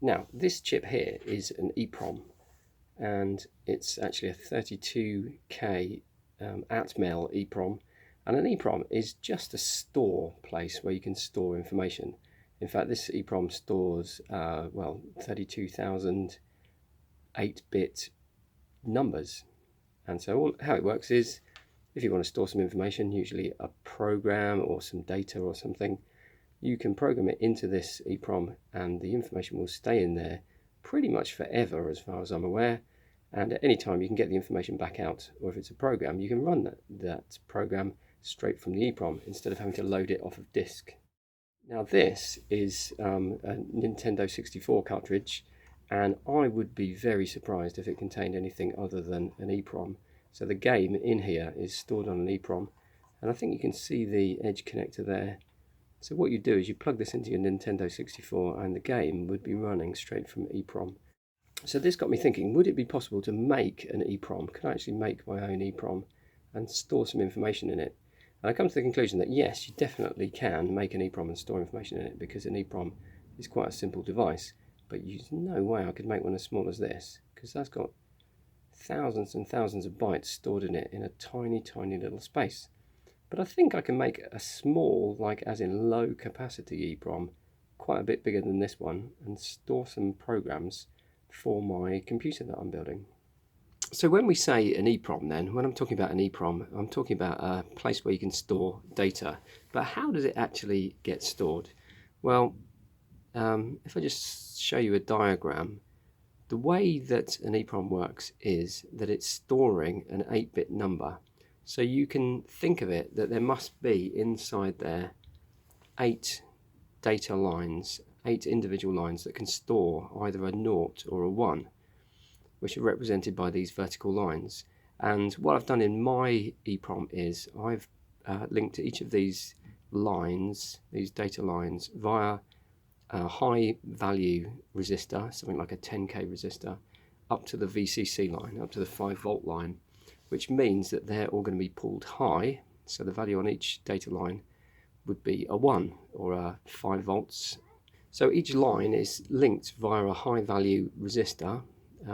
Now, this chip here is an Eeprom, and it's actually a 32K Atmel Eeprom. And an Eeprom is just a store place where you can store information. In fact, this Eeprom stores, 32,000 8-bit numbers. And so how it works is, if you want to store some information, usually a program or some data or something, you can program it into this Eeprom and the information will stay in there pretty much forever as far as I'm aware. And at any time you can get the information back out, or if it's a program, you can run that program straight from the Eeprom instead of having to load it off of disk. Now this is a Nintendo 64 cartridge, and I would be very surprised if it contained anything other than an Eeprom. So the game in here is stored on an Eeprom, and I think you can see the edge connector there. So what you do is you plug this into your Nintendo 64 and the game would be running straight from Eeprom. So this got me thinking, would it be possible to make an Eeprom? Could I actually make my own Eeprom and store some information in it? And I come to the conclusion that yes, you definitely can make an Eeprom and store information in it, because an Eeprom is quite a simple device. But there's no way I could make one as small as this, because that's got thousands and thousands of bytes stored in it in a tiny, tiny little space. But I think I can make a small, like as in low capacity Eeprom, quite a bit bigger than this one, and store some programs for my computer that I'm building. So when we say an Eeprom then, when I'm talking about an Eeprom, I'm talking about a place where you can store data. But how does it actually get stored? Well, if I just show you a diagram, the way that an Eeprom works is that it's storing an 8-bit number. So you can think of it that there must be inside there 8 data lines, 8 individual lines that can store either a 0 or a 1, which are represented by these vertical lines. And what I've done in my Eeprom is I've linked each of these lines, these data lines, via a high value resistor, something like a 10k resistor, up to the VCC line, up to the 5-volt line, which means that they're all going to be pulled high. So the value on each data line would be a 1 or a 5 volts. So each line is linked via a high value resistor,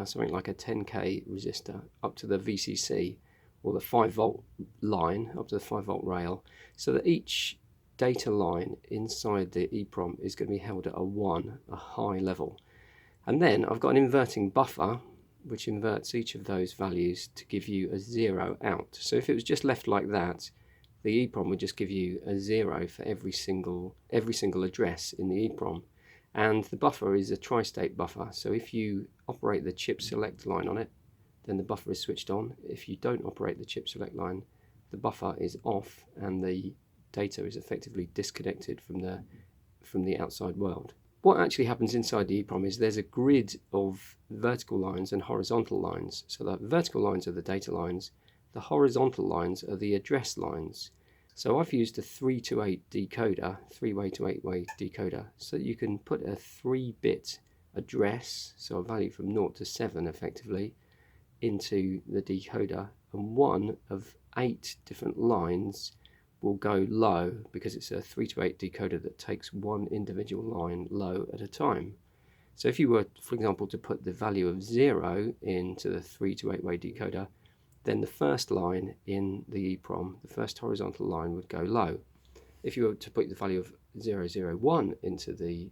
something like a 10k resistor, up to the VCC or the 5-volt line, up to the 5-volt rail, so that each data line inside the Eeprom is going to be held at a 1, a high level. And then I've got an inverting buffer which inverts each of those values to give you a 0 out. So if it was just left like that, the Eeprom would just give you a 0 for every single address in the Eeprom. And the buffer is a tri-state buffer, so if you operate the chip select line on it, then the buffer is switched on. If you don't operate the chip select line, the buffer is off and the data is effectively disconnected from the outside world. What actually happens inside the Eeprom is there's a grid of vertical lines and horizontal lines. So the vertical lines are the data lines, the horizontal lines are the address lines. So I've used a 3-to-8 decoder, 3-way to 8-way decoder, so that you can put a 3-bit address, so a value from 0 to 7 effectively, into the decoder, and one of 8 different lines will go low, because it's a 3-to-8 decoder that takes one individual line low at a time. So if you were, for example, to put the value of 0 into the 3-to-8-way decoder, then the first line in the Eeprom, the first horizontal line, would go low. If you were to put the value of 001 into the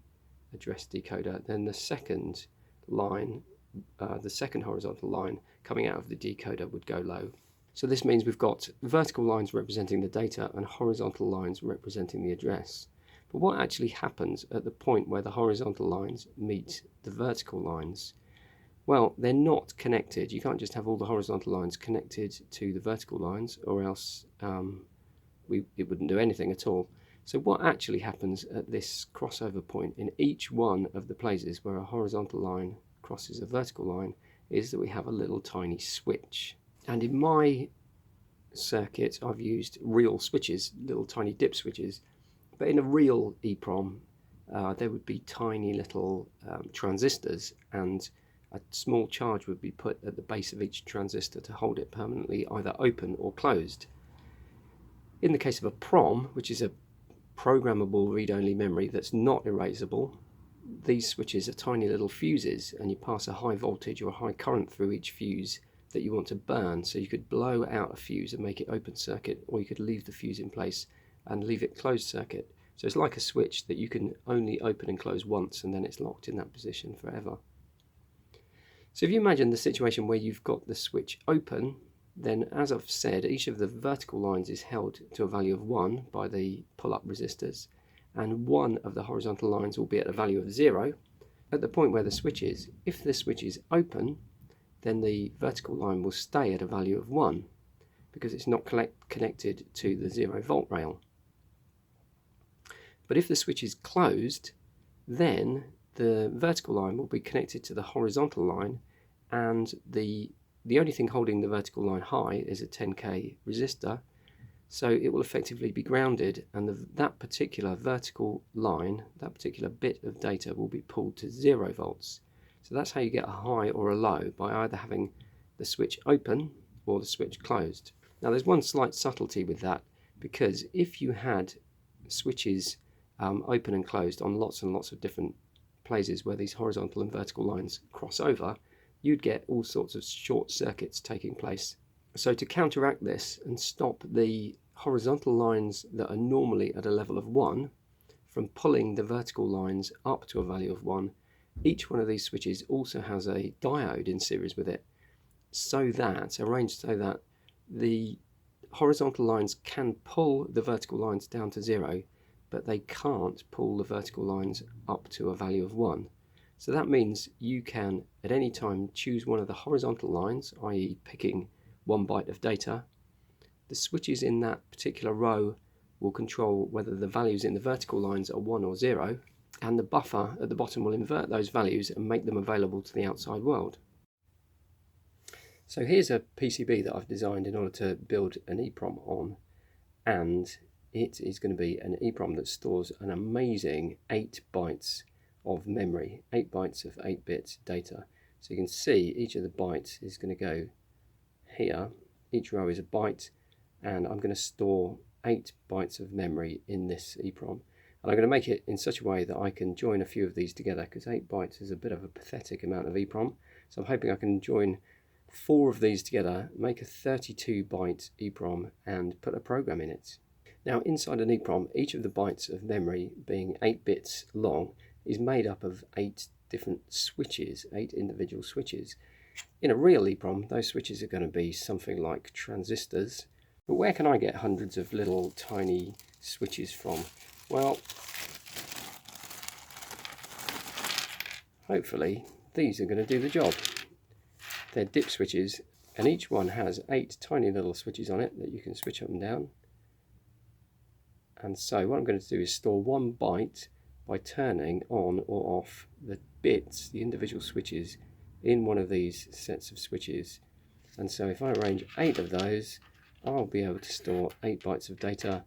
address decoder, then the second line, the second horizontal line coming out of the decoder would go low. So this means we've got vertical lines representing the data and horizontal lines representing the address. But what actually happens at the point where the horizontal lines meet the vertical lines? Well, they're not connected. You can't just have all the horizontal lines connected to the vertical lines, or else it wouldn't do anything at all. So what actually happens at this crossover point in each one of the places where a horizontal line crosses a vertical line is that we have a little tiny switch. And in my circuit, I've used real switches, little tiny dip switches. But in a real Eeprom, there would be tiny little transistors, and a small charge would be put at the base of each transistor to hold it permanently either open or closed. In the case of a PROM, which is a programmable read-only memory that's not erasable, these switches are tiny little fuses, and you pass a high voltage or a high current through each fuse that you want to burn. So you could blow out a fuse and make it open circuit, or you could leave the fuse in place and leave it closed circuit. So it's like a switch that you can only open and close once, and then it's locked in that position forever. So if you imagine the situation where you've got the switch open, then as I've said, each of the vertical lines is held to a value of 1 by the pull-up resistors, and one of the horizontal lines will be at a value of 0 at the point where the switch is. If the switch is open, then the vertical line will stay at a value of 1 because it's not connected to the 0 volt rail. But if the switch is closed, then the vertical line will be connected to the horizontal line, and the only thing holding the vertical line high is a 10k resistor, so it will effectively be grounded, and that particular vertical line, that particular bit of data, will be pulled to 0 volts. So that's how you get a high or a low, by either having the switch open or the switch closed. Now there's one slight subtlety with that, because if you had switches open and closed on lots and lots of different places where these horizontal and vertical lines cross over, you'd get all sorts of short circuits taking place. So to counteract this and stop the horizontal lines that are normally at a level of 1 from pulling the vertical lines up to a value of 1, each one of these switches also has a diode in series with it, arranged so that the horizontal lines can pull the vertical lines down to 0, but they can't pull the vertical lines up to a value of 1. So that means you can at any time choose one of the horizontal lines, i.e. picking 1 byte of data. The switches in that particular row will control whether the values in the vertical lines are 1 or 0, and the buffer at the bottom will invert those values and make them available to the outside world. So here's a PCB that I've designed in order to build an Eeprom on, and it is going to be an Eeprom that stores an amazing 8 bytes of memory, 8 bytes of 8-bit data. So you can see each of the bytes is going to go here. Each row is a byte, and I'm going to store 8 bytes of memory in this Eeprom. And I'm going to make it in such a way that I can join a few of these together, because 8 bytes is a bit of a pathetic amount of Eeprom. So I'm hoping I can join 4 of these together, make a 32 byte Eeprom, and put a program in it. Now inside an Eeprom, each of the bytes of memory, being 8 bits long, is made up of 8 different switches, 8 individual switches. In a real Eeprom, those switches are going to be something like transistors. But where can I get hundreds of little tiny switches from? Well, hopefully these are going to do the job. They're dip switches, and each one has 8 tiny little switches on it that you can switch up and down. And so what I'm going to do is store 1 byte by turning on or off the bits, the individual switches, in one of these sets of switches. And so if I arrange 8 of those, I'll be able to store 8 bytes of data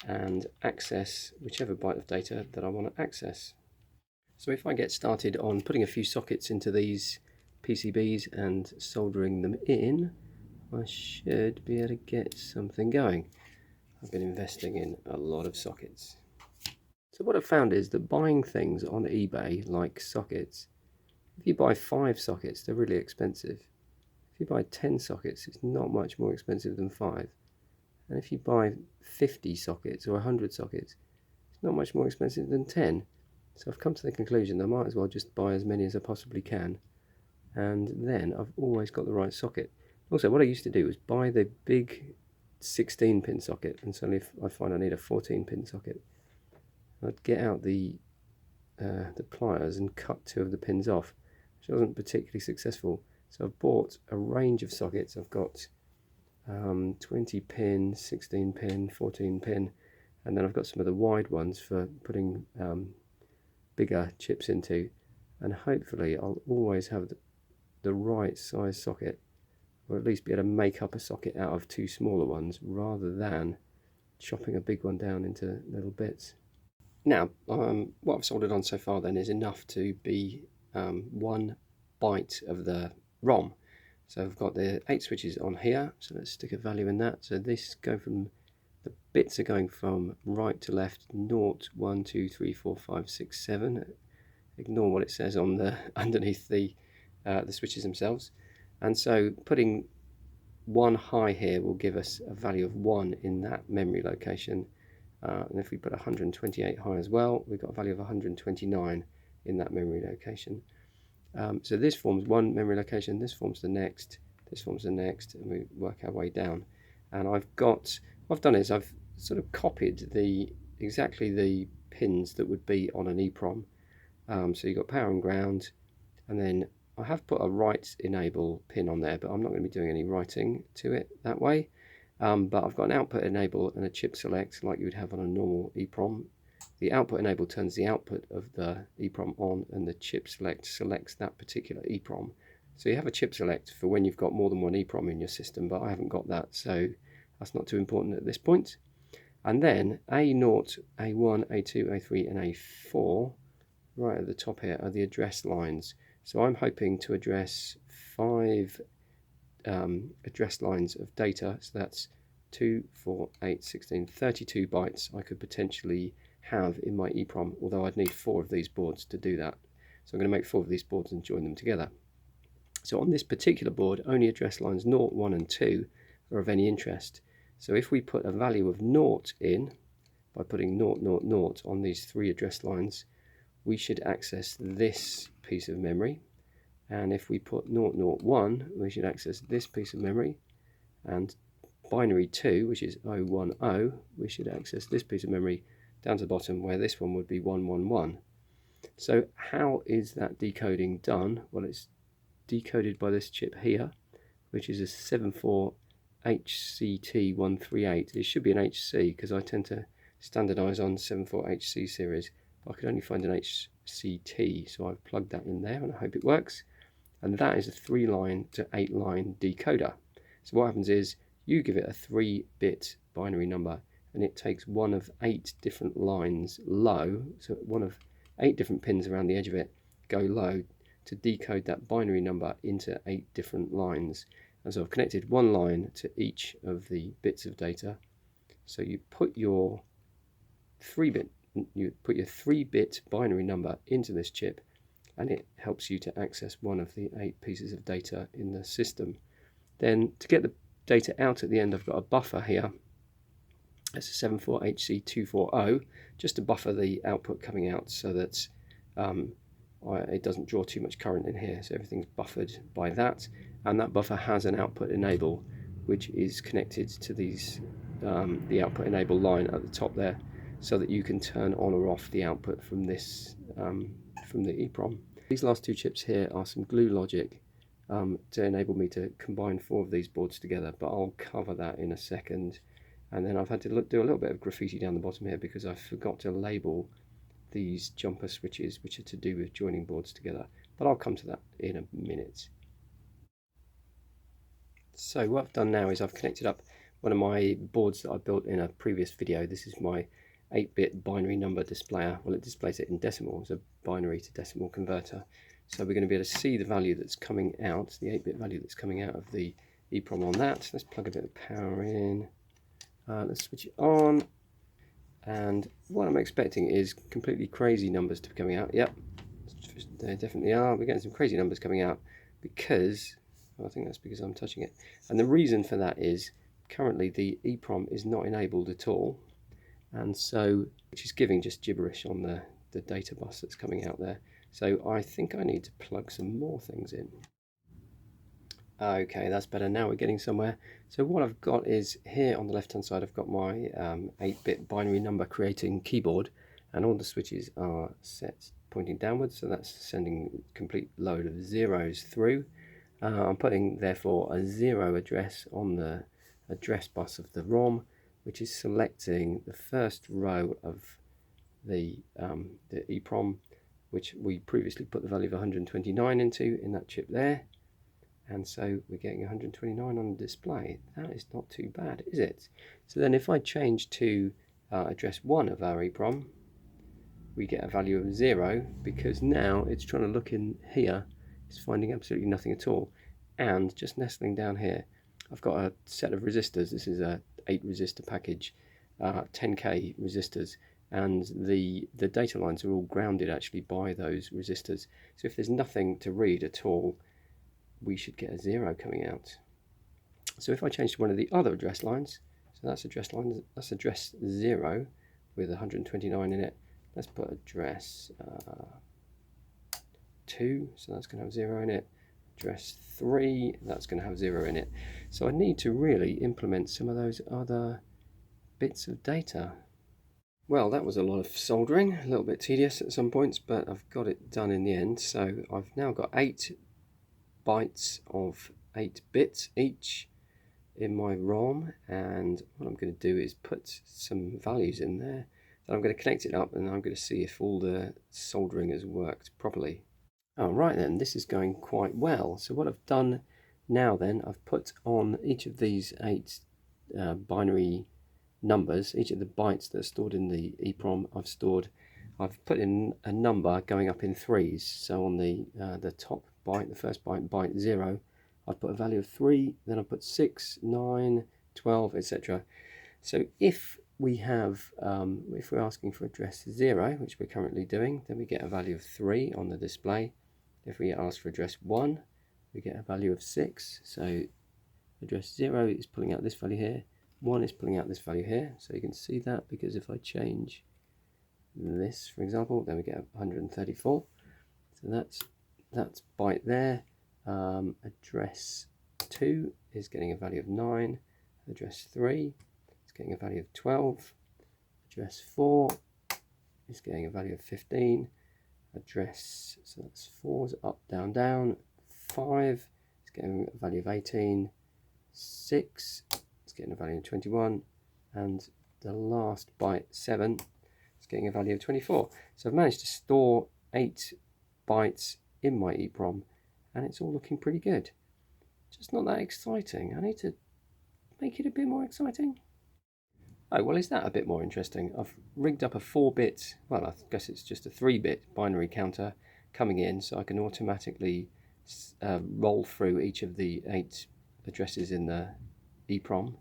and access whichever byte of data that I want to access. So if I get started on putting a few sockets into these PCBs and soldering them in, I should be able to get something going. I've been investing in a lot of sockets. So what I've found is that buying things on eBay, like sockets, if you buy 5 sockets, they're really expensive. If you buy 10 sockets, it's not much more expensive than 5. And if you buy 50 sockets or 100 sockets, it's not much more expensive than 10. So I've come to the conclusion I might as well just buy as many as I possibly can, and then I've always got the right socket. Also, what I used to do was buy the big 16-pin socket, and suddenly if I find I need a 14-pin socket, I'd get out the pliers and cut 2 of the pins off, which wasn't particularly successful. So I've bought a range of sockets. I've got 20-pin, 16-pin, 14-pin, and then I've got some of the wide ones for putting bigger chips into, and hopefully I'll always have the right size socket, or at least be able to make up a socket out of 2 smaller ones rather than chopping a big one down into little bits. Now, what I've soldered on so far then is enough to be 1 byte of the ROM. So I've got the 8 switches on here, so let's stick a value in that. So this the bits are going from right to left, 0, 1, 2, 3, 4, 5, 6, 7, ignore what it says on the underneath the switches themselves. And so putting 1 high here will give us a value of 1 in that memory location. And if we put 128 high as well, we've got a value of 129 in that memory location. So this forms one memory location, this forms the next, this forms the next, and we work our way down. And what I've done is I've sort of copied exactly the pins that would be on an EEPROM. So you've got power and ground, and then I have put a write enable pin on there, but I'm not going to be doing any writing to it that way. But I've got an output enable and a chip select like you would have on a normal EEPROM. The output enable turns the output of the EEPROM on, and the chip select selects that particular EEPROM. So you have a chip select for when you've got more than one EEPROM in your system, but I haven't got that, so that's not too important at this point. And then A0, A1, A2, A3 and A4, right at the top here, are the address lines. So I'm hoping to address 5 address lines of data, so that's 2, 4, 8, 16, 32 bytes I could potentially have in my EEPROM, although I'd need 4 of these boards to do that. So I'm going to make 4 of these boards and join them together. So on this particular board, only address lines 0, 1 and 2 are of any interest. So if we put a value of 0 in, by putting 0, 0, 0 on these 3 address lines, we should access this piece of memory. And if we put 0, 0, 1, we should access this piece of memory. And binary 2, which is 0, 1, 0, we should access this piece of memory down to the bottom where this one would be 1, 1, 1. So how is that decoding done? Well, it's decoded by this chip here, which is a 74HCT138. It should be an HC because I tend to standardize on 74HC series, but I could only find an HCT, so I've plugged that in there and I hope it works. And that is a 3-line to 8-line decoder. So what happens is you give it a 3-bit binary number and it takes one of 8 different lines low, so one of 8 different pins around the edge of it go low to decode that binary number into 8 different lines. And so I've connected one line to each of the bits of data. So you put your 3-bit binary number into this chip, and it helps you to access one of the 8 pieces of data in the system. Then to get the data out at the end, I've got a buffer here. It's a 74HC240, just to buffer the output coming out so that it doesn't draw too much current in here. So everything's buffered by that, and that buffer has an output enable, which is connected to these the output enable line at the top there, so that you can turn on or off the output from this from the EEPROM. These last 2 chips here are some glue logic to enable me to combine 4 of these boards together, but I'll cover that in a second. And then I've had to do a little bit of graffiti down the bottom here because I forgot to label these jumper switches, which are to do with joining boards together, but I'll come to that in a minute. So what I've done now is I've connected up one of my boards that I built in a previous video. This is my 8-bit binary number displayer. Well, it displays it in decimal. It's a binary to decimal converter. So we're going to be able to see the value that's coming out, the 8-bit value that's coming out of the EEPROM on that. Let's plug a bit of power in. Let's switch it on. And what I'm expecting is completely crazy numbers to be coming out. Yep, there definitely are. We're getting some crazy numbers coming out because, well, I think that's because I'm touching it. And the reason for that is currently the EEPROM is not enabled at all. And so, which is giving just gibberish on the data bus that's coming out there. So I think I need to plug some more things in. Okay, that's better. Now we're getting somewhere. So what I've got is here on the left hand side, I've got my 8-bit binary number creating keyboard, and all the switches are set pointing downwards, so that's sending a complete load of zeros through. I'm putting therefore a 0 address on the address bus of the ROM, which is selecting the first row of the EEPROM, which we previously put the value of 129 into in that chip there. And so we're getting 129 on the display. That is not too bad, is it? So then if I change to address 1 of our EEPROM, we get a value of 0, because now it's trying to look in here. It's finding absolutely nothing at all. And just nestling down here, I've got a set of resistors. This is a 8 resistor package, 10k resistors. and the data lines are all grounded actually by those resistors. So if there's nothing to read at all, we should get a 0 coming out. So if I change to one of the other address lines, so that's address 0 with 129 in it. Let's put address 2, so that's going to have 0 in it. Address 3, that's going to have 0 in it. So I need to really implement some of those other bits of data. Well, that was a lot of soldering, a little bit tedious at some points, but I've got it done in the end. So I've now got 8 bytes of 8 bits each in my ROM, and what I'm going to do is put some values in there. Then I'm going to connect it up, and I'm going to see if all the soldering has worked properly. Oh, right then, this is going quite well. So what I've done now then, I've put on each of these 8 binary numbers, each of the bytes that are stored in the EEPROM, I've put in a number going up in 3s. So on the top byte, the first byte, byte 0, I've put a value of 3, then I've put 6, 9, 12, etc. So if we have, if we're asking for address 0, which we're currently doing, then we get a value of 3 on the display. If we ask for address 1, we get a value of 6. So address 0 is pulling out this value here, 1 is pulling out this value here. So you can see that, because if I change this, for example, then we get 134. So that's byte there. Address 2 is getting a value of 9. Address 3 is getting a value of 12. Address 4 is getting a value of 15. Address, so that's 4's up, down, down. 5 is getting a value of 18. 6 is getting a value of 21. And the last byte, 7, is getting a value of 24. So I've managed to store 8 bytes in my EEPROM, and it's all looking pretty good. Just not that exciting. I need to make it a bit more exciting. Oh, well, is that a bit more interesting? I've rigged up a 4-bit, well, I guess it's just a 3-bit binary counter coming in, so I can automatically roll through each of the 8 addresses in the EEPROM.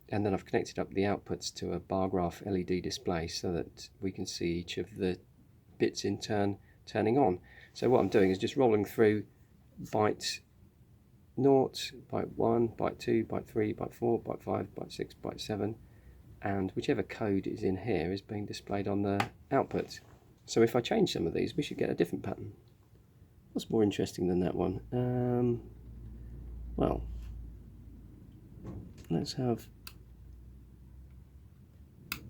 And then I've connected up the outputs to a bar graph LED display so that we can see each of the bits in turn turning on. So what I'm doing is just rolling through byte 0, byte 1, byte 2, byte 3, byte 4, byte 5, byte 6, byte 7, and whichever code is in here is being displayed on the output. So if I change some of these, we should get a different pattern. What's more interesting than that one? Well, let's have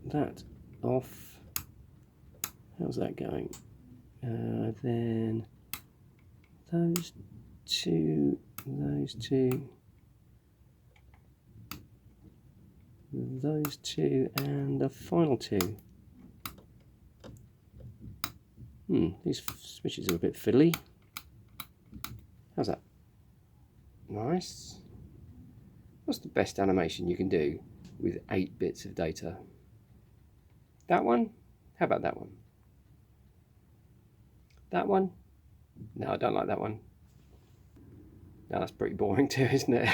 that off. How's that going? Then those two, those two, and the final 2. These switches are a bit fiddly. How's that? Nice. What's the best animation you can do with 8 bits of data? That one? How about that one? That one? No, I don't like that one. No, that's pretty boring too, isn't it?